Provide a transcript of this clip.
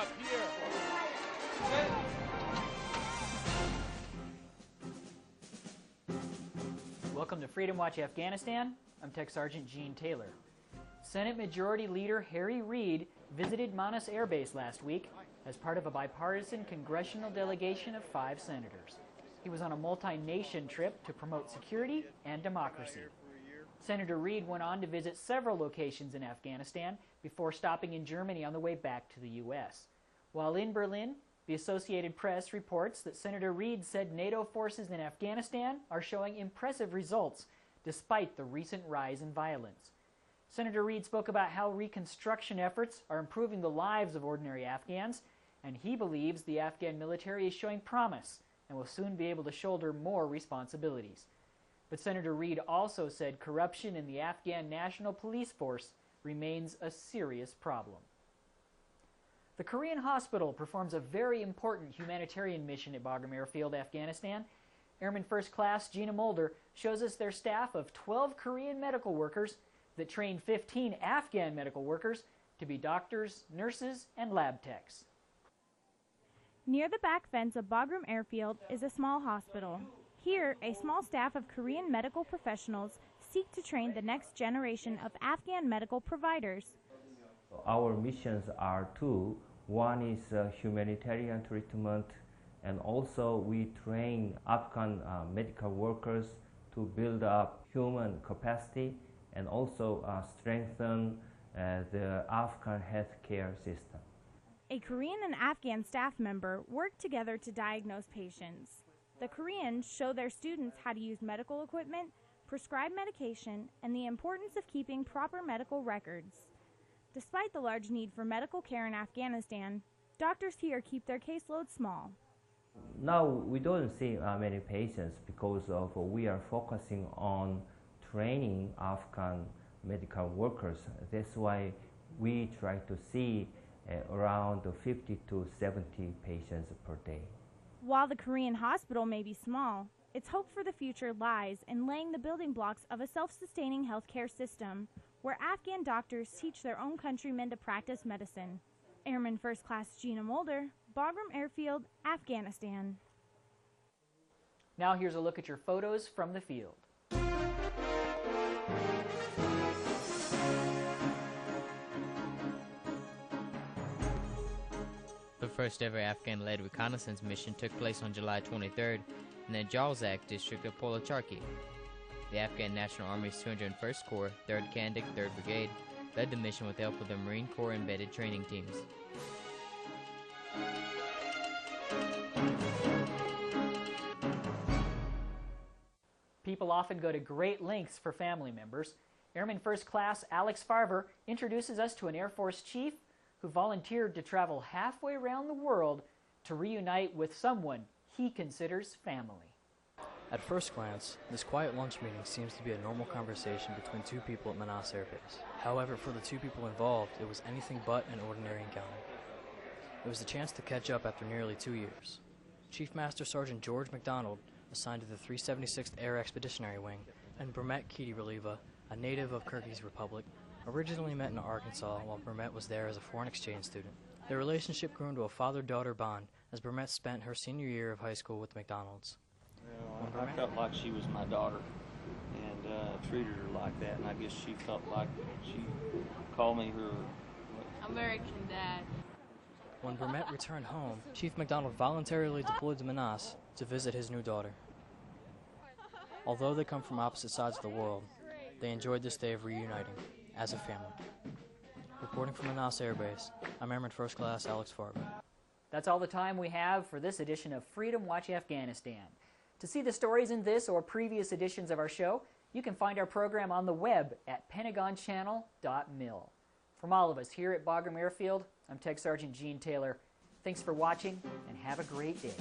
up here. Welcome to Freedom Watch Afghanistan. I'm Tech Sergeant Gene Taylor. Senate Majority Leader Harry Reid visited Manas Air Base last week as part of a bipartisan congressional delegation of 5 senators. He was on a multi-nation trip to promote security and democracy. Senator Reid went on to visit several locations in Afghanistan before stopping in Germany on the way back to the U.S. While in Berlin, the Associated Press reports that Senator Reid said NATO forces in Afghanistan are showing impressive results despite the recent rise in violence. Senator Reid spoke about how reconstruction efforts are improving the lives of ordinary Afghans, and he believes the Afghan military is showing promise and will soon be able to shoulder more responsibilities. But Senator Reid also said corruption in the Afghan National Police Force remains a serious problem. The Korean hospital performs a very important humanitarian mission at Bagram Airfield, Afghanistan. Airman First Class Gina Mulder shows us their staff of 12 Korean medical workers that train 15 Afghan medical workers to be doctors, nurses, and lab techs. Near the back fence of Bagram Airfield is a small hospital. Here, a small staff of Korean medical professionals seek to train the next generation of Afghan medical providers. Our missions are two. One is humanitarian treatment, and also we train Afghan medical workers to build up human capacity and also strengthen the Afghan healthcare system. A Korean and Afghan staff member work together to diagnose patients. The Koreans show their students how to use medical equipment, prescribe medication, and the importance of keeping proper medical records. Despite the large need for medical care in Afghanistan, doctors here keep their caseload small. Now we don't see many patients because of we are focusing on training Afghan medical workers. That's why we try to see around 50 to 70 patients per day. While the Korean hospital may be small, its hope for the future lies in laying the building blocks of a self-sustaining healthcare system where Afghan doctors teach their own countrymen to practice medicine. Airman First Class Gina Mulder, Bagram Airfield, Afghanistan. Now here's a look at your photos from the field. The first ever Afghan-led reconnaissance mission took place on July 23rd in the Jalzak district of Polocharki. The Afghan National Army's 201st Corps, 3rd Kandak, 3rd Brigade, led the mission with the help of the Marine Corps embedded training teams. People often go to great lengths for family members. Airman First Class Alex Farver introduces us to an Air Force chief who volunteered to travel halfway around the world to reunite with someone he considers family. At first glance, this quiet lunch meeting seems to be a normal conversation between two people at Manas Air Base. However, for the two people involved, it was anything but an ordinary encounter. It was a chance to catch up after nearly 2 years. Chief Master Sergeant George McDonald, assigned to the 376th Air Expeditionary Wing, and Bermet Kitty-Relieva, a native of Kyrgyz Republic, originally met in Arkansas while Bermet was there as a foreign exchange student. Their relationship grew into a father-daughter bond as Bermet spent her senior year of high school with McDonald's. Well, I felt like she was my daughter and treated her like that, and I guess she felt like she called me her American dad. When Bermet returned home, Chief McDonald voluntarily deployed to Manas to visit his new daughter. Although they come from opposite sides of the world, they enjoyed this day of reuniting as a family. Reporting from Manas Air Base, I'm Airman First Class Alex Farber. That's all the time we have for this edition of Freedom Watch Afghanistan. To see the stories in this or previous editions of our show, you can find our program on the web at pentagonchannel.mil. From all of us here at Bagram Airfield, I'm Tech Sergeant Gene Taylor. Thanks for watching, and have a great day.